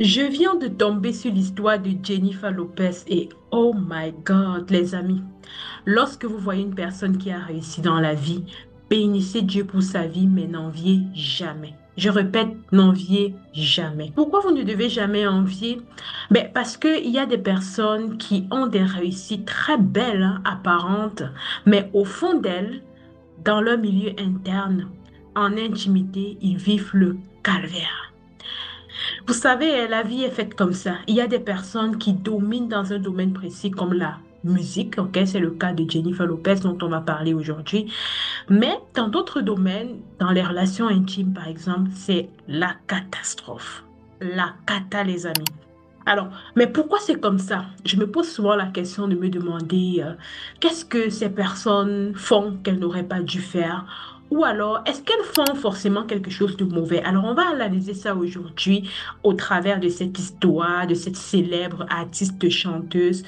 Je viens de tomber sur l'histoire de Jennifer Lopez et oh my God, les amis, lorsque vous voyez une personne qui a réussi dans la vie, bénissez Dieu pour sa vie, mais n'enviez jamais. Je répète, n'enviez jamais. Pourquoi vous ne devez jamais envier? Ben, parce qu'il y a des personnes qui ont des réussites très belles, hein, apparentes, mais au fond d'elles, dans leur milieu interne, en intimité, ils vivent le calvaire. Vous savez, la vie est faite comme ça. Il y a des personnes qui dominent dans un domaine précis comme la musique, ok? C'est le cas de Jennifer Lopez dont on va parler aujourd'hui. Mais dans d'autres domaines, dans les relations intimes par exemple, c'est la catastrophe. La cata, les amis. Alors, mais pourquoi c'est comme ça? Je me pose souvent la question de me demander qu'est-ce que ces personnes font qu'elles n'auraient pas dû faire? Ou alors, est-ce qu'elles font forcément quelque chose de mauvais? Alors, on va analyser ça aujourd'hui au travers de cette histoire, de cette célèbre artiste chanteuse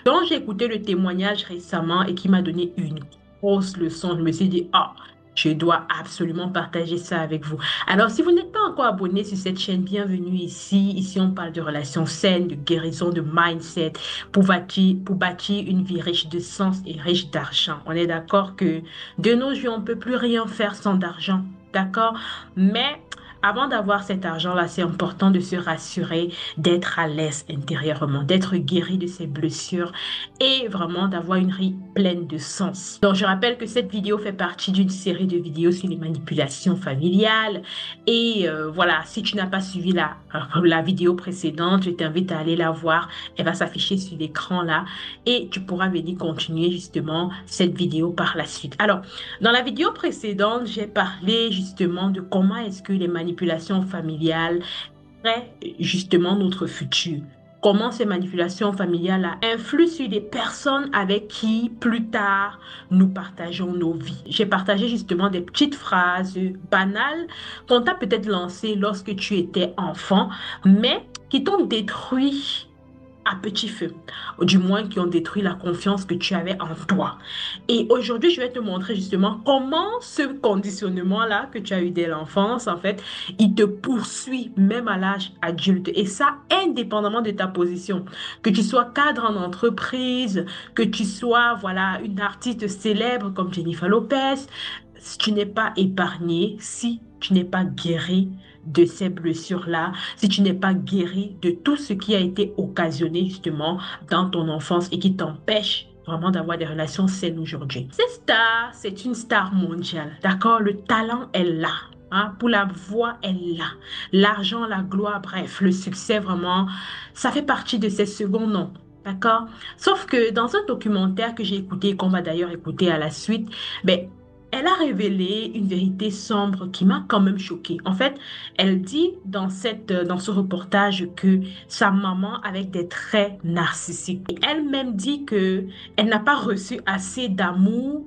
dont j'ai écouté le témoignage récemment et qui m'a donné une grosse leçon. Je me suis dit, ah, je dois absolument partager ça avec vous. Alors, si vous n'êtes pas encore abonné sur cette chaîne, bienvenue ici. Ici, on parle de relations saines, de guérison, de mindset pour bâtir une vie riche de sens et riche d'argent. On est d'accord que de nos jours, on ne peut plus rien faire sans argent. D'accord? Mais avant d'avoir cet argent-là, c'est important de se rassurer, d'être à l'aise intérieurement, d'être guéri de ses blessures et vraiment d'avoir une vie pleine de sens. Donc, je rappelle que cette vidéo fait partie d'une série de vidéos sur les manipulations familiales. Et voilà, si tu n'as pas suivi la vidéo précédente, je t'invite à aller la voir. Elle va s'afficher sur l'écran là et tu pourras venir continuer justement cette vidéo par la suite. Alors, dans la vidéo précédente, j'ai parlé justement de comment est-ce que les manipulations familiales créent justement notre futur. Comment ces manipulations familiales influent sur les personnes avec qui, plus tard, nous partageons nos vies. J'ai partagé justement des petites phrases banales qu'on t'a peut-être lancées lorsque tu étais enfant, mais qui t'ont détruit à petit feu, ou du moins qui ont détruit la confiance que tu avais en toi. Et aujourd'hui, je vais te montrer justement comment ce conditionnement-là que tu as eu dès l'enfance, en fait, il te poursuit même à l'âge adulte. Et ça, indépendamment de ta position. Que tu sois cadre en entreprise, que tu sois, voilà, une artiste célèbre comme Jennifer Lopez, si tu n'es pas épargné, si tu n'es pas guéri de ces blessures-là, si tu n'es pas guéri de tout ce qui a été occasionné justement dans ton enfance et qui t'empêche vraiment d'avoir des relations saines aujourd'hui. Cette star, c'est une star mondiale, d'accord? Le talent est là. Hein, pour la voix, elle est là. L'argent, la gloire, bref, le succès, vraiment, ça fait partie de ses seconds noms. D'accord? Sauf que dans un documentaire que j'ai écouté, qu'on va d'ailleurs écouter à la suite, ben, elle a révélé une vérité sombre qui m'a quand même choquée. En fait, elle dit dans ce reportage que sa maman avait des traits narcissiques. Et elle-même dit que elle n'a pas reçu assez d'amour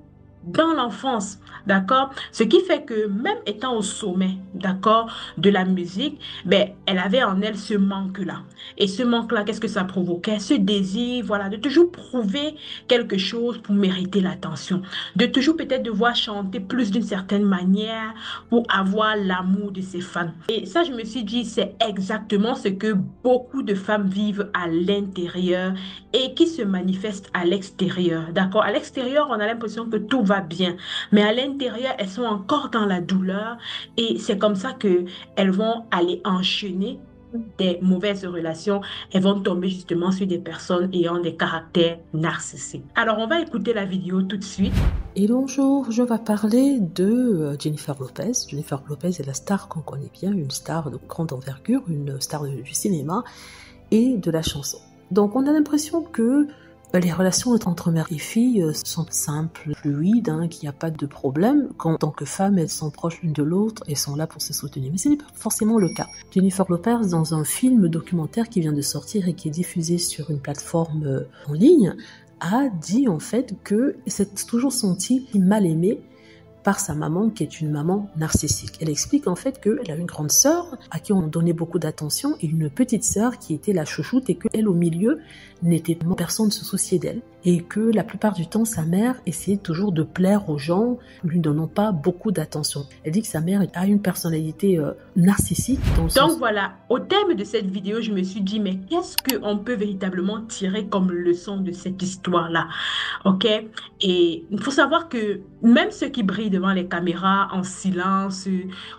dans l'enfance, d'accord? Ce qui fait que même étant au sommet, d'accord, de la musique, ben, elle avait en elle ce manque-là. Et ce manque-là, qu'est-ce que ça provoquait? Ce désir, voilà, de toujours prouver quelque chose pour mériter l'attention, de toujours peut-être devoir chanter plus d'une certaine manière pour avoir l'amour de ses fans. Et ça, je me suis dit, c'est exactement ce que beaucoup de femmes vivent à l'intérieur et qui se manifestent à l'extérieur. D'accord? À l'extérieur, on a l'impression que tout va bien, mais à l'intérieur, elles sont encore dans la douleur et c'est comme ça que elles vont aller enchaîner des mauvaises relations, elles vont tomber justement sur des personnes ayant des caractères narcissiques. Alors, on va écouter la vidéo tout de suite. Et bonjour, je vais parler de Jennifer Lopez. Jennifer Lopez est la star qu'on connaît bien, une star de grande envergure, une star du cinéma et de la chanson. Donc on a l'impression que les relations entre mère et fille sont simples, fluides, qu'il n'y a pas de problème. Quand, en tant que femmes, elles sont proches l'une de l'autre et sont là pour se soutenir. Mais ce n'est pas forcément le cas. Jennifer Lopez, dans un film documentaire qui vient de sortir et qui est diffusé sur une plateforme en ligne, a dit en fait que s'est toujours sentie mal aimée par sa maman qui est une maman narcissique. Elle explique en fait qu'elle a une grande sœur à qui on donnait beaucoup d'attention et une petite sœur qui était la chouchoute et qu'elle au milieu n'était personne ne se souciait d'elle. et que la plupart du temps, sa mère essayait toujours de plaire aux gens, lui donnant pas beaucoup d'attention. Elle dit que sa mère a une personnalité narcissique dans le sens... Donc voilà, au terme de cette vidéo, je me suis dit, mais qu'est-ce qu'on peut véritablement tirer comme leçon de cette histoire-là? OK? Et il faut savoir que même ceux qui brillent devant les caméras en silence,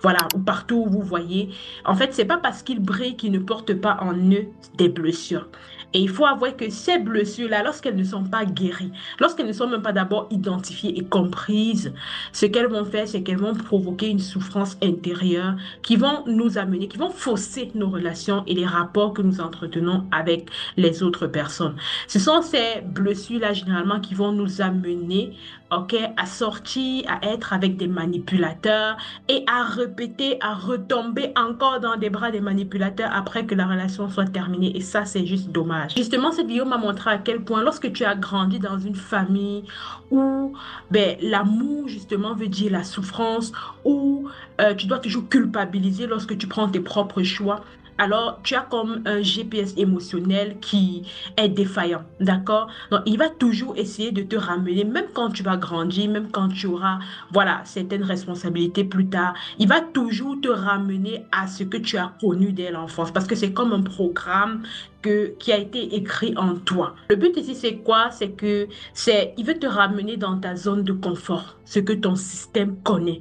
voilà, ou partout où vous voyez, en fait, c'est pas parce qu'ils brillent qu'ils ne portent pas en eux des blessures. Et il faut avouer que ces blessures-là, lorsqu'elles ne sont pas guéries, lorsqu'elles ne sont même pas d'abord identifiées et comprises, ce qu'elles vont faire, c'est qu'elles vont provoquer une souffrance intérieure qui vont nous amener, qui vont fausser nos relations et les rapports que nous entretenons avec les autres personnes. Ce sont ces blessures-là, généralement, qui vont nous amener, OK, à sortir, à être avec des manipulateurs et à répéter, à retomber encore dans des bras des manipulateurs après que la relation soit terminée. Et ça, c'est juste dommage. Justement, cette vidéo m'a montré à quel point, lorsque tu as grandi dans une famille où ben, l'amour, justement, veut dire la souffrance, où tu dois toujours culpabiliser lorsque tu prends tes propres choix. Alors, tu as comme un GPS émotionnel qui est défaillant, d'accord? Donc, il va toujours essayer de te ramener, même quand tu vas grandir, même quand tu auras, voilà, certaines responsabilités plus tard, il va toujours te ramener à ce que tu as connu dès l'enfance, parce que c'est comme un programme qui a été écrit en toi. Le but ici, c'est quoi? Il veut te ramener dans ta zone de confort, ce que ton système connaît.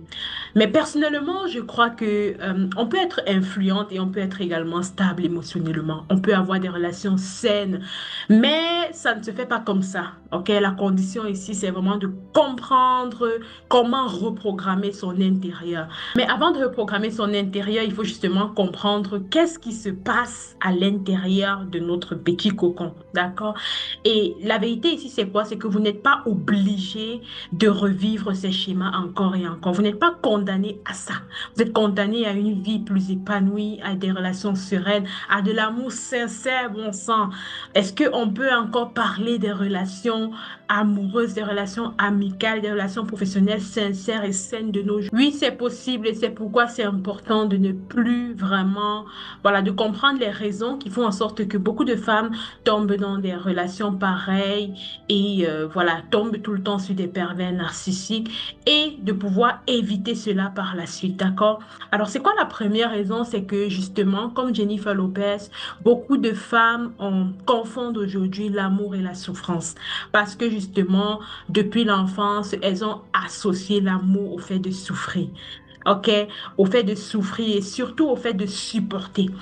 Mais personnellement, je crois que on peut être influente et on peut être également stable émotionnellement. On peut avoir des relations saines, mais ça ne se fait pas comme ça. Ok, la condition ici, c'est vraiment de comprendre comment reprogrammer son intérieur. Mais avant de reprogrammer son intérieur, il faut justement comprendre qu'est-ce qui se passe à l'intérieur de notre petit cocon. D'accord? Et la vérité ici, c'est quoi? C'est que vous n'êtes pas obligé de revivre ces schémas encore et encore. Vous n'êtes pas condamné à ça. Vous êtes condamné à une vie plus épanouie, à des relations sereines, à de l'amour sincère, bon sang. Est-ce qu'on peut encore parler des relations amoureuses, des relations amicales, des relations professionnelles sincères et saines de nos jours? Oui, c'est possible et c'est pourquoi c'est important de ne plus vraiment, voilà, de comprendre les raisons qui font en sorte que beaucoup de femmes tombent dans des relations pareilles et voilà, tombent tout le temps sur des pervers narcissiques et de pouvoir éviter cela par la suite, d'accord? Alors, c'est quoi la première raison? C'est que justement, comme Jennifer Lopez, beaucoup de femmes confondent aujourd'hui l'amour et la souffrance parce que justement, depuis l'enfance, elles ont associé l'amour au fait de souffrir. OK, au fait de souffrir et surtout au fait de supporter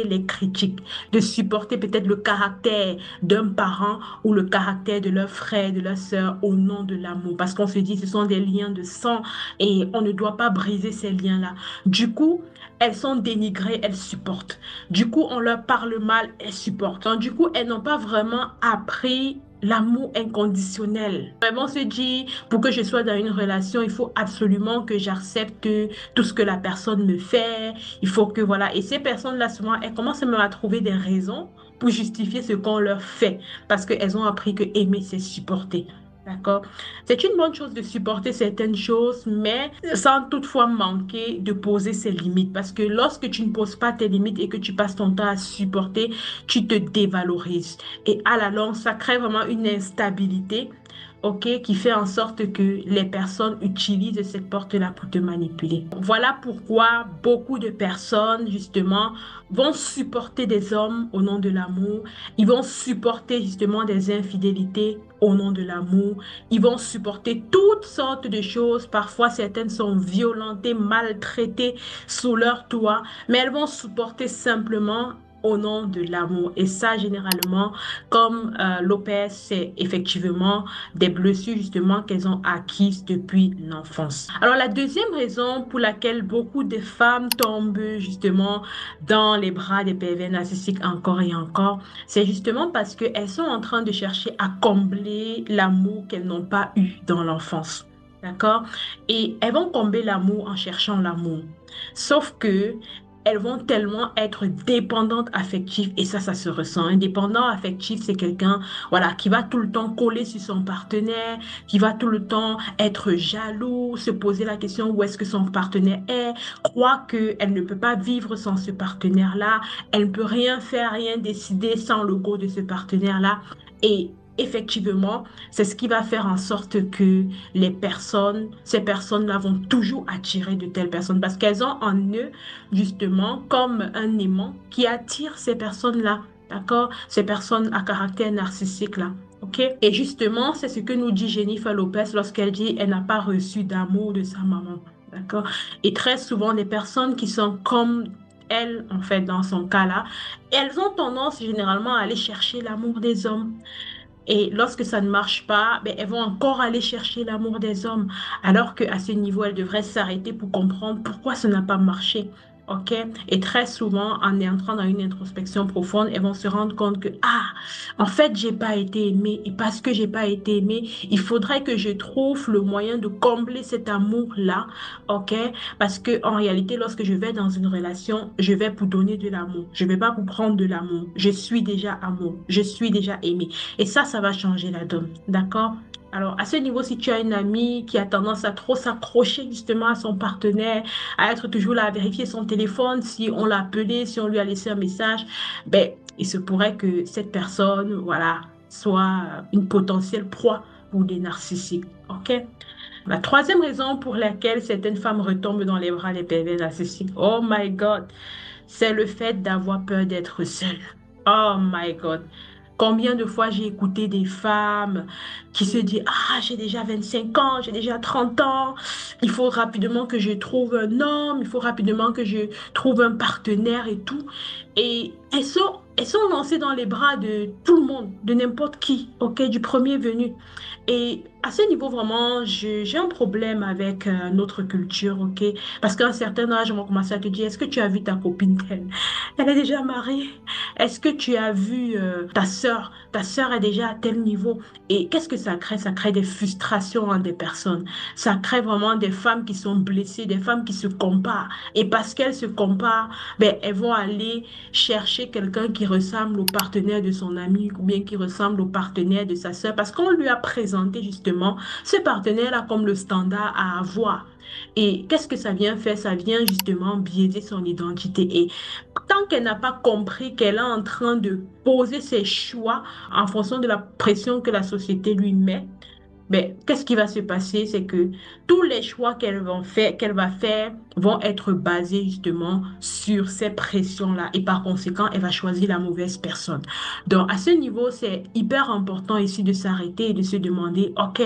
les critiques, de supporter peut-être le caractère d'un parent ou le caractère de leur frère, de leur sœur au nom de l'amour. Parce qu'on se dit ce sont des liens de sang et on ne doit pas briser ces liens-là. Du coup, elles sont dénigrées, elles supportent. Du coup, on leur parle mal, elles supportent. Donc, du coup, elles n'ont pas vraiment appris l'amour inconditionnel. Vraiment se dit, pour que je sois dans une relation, il faut absolument que j'accepte tout ce que la personne me fait. Il faut que, voilà. Et ces personnes-là, souvent, elles commencent même à trouver des raisons pour justifier ce qu'on leur fait. Parce qu'elles ont appris que aimer, c'est supporter. D'accord? C'est une bonne chose de supporter certaines choses, mais sans toutefois manquer de poser ses limites. Parce que lorsque tu ne poses pas tes limites et que tu passes ton temps à supporter, tu te dévalorises. Et à la longue, ça crée vraiment une instabilité, OK, qui fait en sorte que les personnes utilisent cette porte-là pour te manipuler. Voilà pourquoi beaucoup de personnes, justement, vont supporter des hommes au nom de l'amour. Ils vont supporter, justement, des infidélités au nom de l'amour. Ils vont supporter toutes sortes de choses. Parfois, certaines sont violentées, maltraitées sous leur toit, mais elles vont supporter simplement au nom de l'amour. Et ça, généralement, comme Lopez, c'est effectivement des blessures justement qu'elles ont acquises depuis l'enfance. Alors, la deuxième raison pour laquelle beaucoup de femmes tombent justement dans les bras des pervers narcissiques encore et encore, c'est justement parce qu'elles sont en train de chercher à combler l'amour qu'elles n'ont pas eu dans l'enfance. D'accord? Et elles vont combler l'amour en cherchant l'amour. Sauf que elles vont tellement être dépendantes affectives et ça se ressent. Un dépendant affectif, c'est quelqu'un, voilà, qui va tout le temps coller sur son partenaire, qui va tout le temps être jaloux, se poser la question où est-ce que son partenaire est, croit qu'elle ne peut pas vivre sans ce partenaire-là, elle ne peut rien faire, rien décider sans le go de ce partenaire-là. Et effectivement, c'est ce qui va faire en sorte que ces personnes-là vont toujours attirer de telles personnes parce qu'elles ont en eux, justement, comme un aimant qui attire ces personnes-là. D'accord? Ces personnes à caractère narcissique-là. OK? Et justement, c'est ce que nous dit Jennifer Lopez lorsqu'elle dit elle n'a pas reçu d'amour de sa maman. D'accord? Et très souvent, les personnes qui sont comme elle, en fait, dans son cas-là, elles ont tendance généralement à aller chercher l'amour des hommes. Et lorsque ça ne marche pas, ben, elles vont encore aller chercher l'amour des hommes, alors qu'à ce niveau, elles devraient s'arrêter pour comprendre pourquoi ça n'a pas marché. OK? Et très souvent, en entrant dans une introspection profonde, elles vont se rendre compte que, ah, en fait, j'ai pas été aimée. Et parce que j'ai pas été aimée, il faudrait que je trouve le moyen de combler cet amour-là. OK? Parce que, en réalité, lorsque je vais dans une relation, je vais pour donner de l'amour. Je vais pas pour prendre de l'amour. Je suis déjà amour. Je suis déjà aimée. Et ça va changer la donne. D'accord? Alors, à ce niveau, si tu as une amie qui a tendance à trop s'accrocher justement à son partenaire, à être toujours là à vérifier son téléphone, si on l'a appelé, si on lui a laissé un message, ben, il se pourrait que cette personne, voilà, soit une potentielle proie pour des narcissiques. OK? La troisième raison pour laquelle certaines femmes retombent dans les bras des pervers narcissiques, oh my God, c'est le fait d'avoir peur d'être seule. Oh my God. Combien de fois j'ai écouté des femmes qui se disent, ah, j'ai déjà 25 ans, j'ai déjà 30 ans, il faut rapidement que je trouve un homme, il faut rapidement que je trouve un partenaire et tout. Et elles sont lancées dans les bras de tout le monde, de n'importe qui, ok, du premier venu. Et à ce niveau, vraiment, j'ai un problème avec notre culture, ok? Parce qu'à un certain âge, on va commencer à te dire, est-ce que tu as vu ta copine telle? Elle est déjà mariée. Est-ce que tu as vu ta sœur? Ta sœur est déjà à tel niveau. Et qu'est-ce que ça crée? Ça crée des frustrations en des personnes. Ça crée vraiment des femmes qui sont blessées, des femmes qui se comparent. Et parce qu'elles se comparent, ben, elles vont aller chercher quelqu'un qui ressemble au partenaire de son ami ou bien qui ressemble au partenaire de sa sœur parce qu'on lui a présenté justement ce partenaire-là comme le standard à avoir. Et qu'est-ce que ça vient faire? Ça vient justement biaiser son identité. Et tant qu'elle n'a pas compris qu'elle est en train de poser ses choix en fonction de la pression que la société lui met, mais qu'est-ce qui va se passer? C'est que tous les choix qu'elle va faire vont être basés justement sur ces pressions-là. Et par conséquent, elle va choisir la mauvaise personne. Donc, à ce niveau, c'est hyper important ici de s'arrêter et de se demander, OK,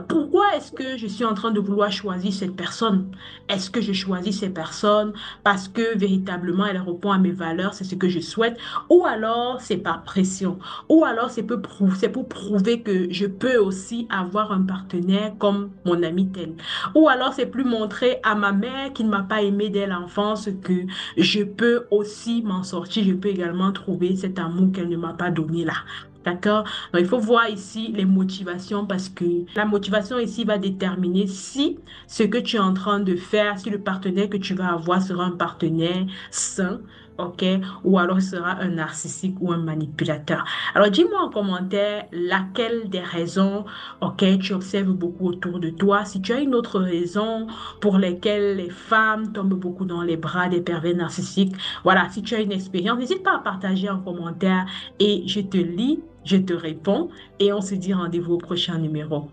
pourquoi est-ce que je suis en train de vouloir choisir cette personne? Est-ce que je choisis cette personne parce que véritablement elle répond à mes valeurs, c'est ce que je souhaite, ou alors c'est par pression? Ou alors c'est pour prouver que je peux aussi avoir un partenaire comme mon ami tel. Ou alors c'est plus montrer à ma mère qui ne m'a pas aimé dès l'enfance que je peux aussi m'en sortir, je peux également trouver cet amour qu'elle ne m'a pas donné là. D'accord? Donc il faut voir ici les motivations parce que la motivation ici va déterminer si ce que tu es en train de faire, si le partenaire que tu vas avoir sera un partenaire sain, ok, ou alors sera un narcissique ou un manipulateur. Alors, dis-moi en commentaire laquelle des raisons auxquelles tu observes beaucoup autour de toi. Si tu as une autre raison pour laquelle les femmes tombent beaucoup dans les bras des pervers narcissiques, voilà, si tu as une expérience, n'hésite pas à partager en commentaire et je te lis, je te réponds et on se dit rendez-vous au prochain numéro.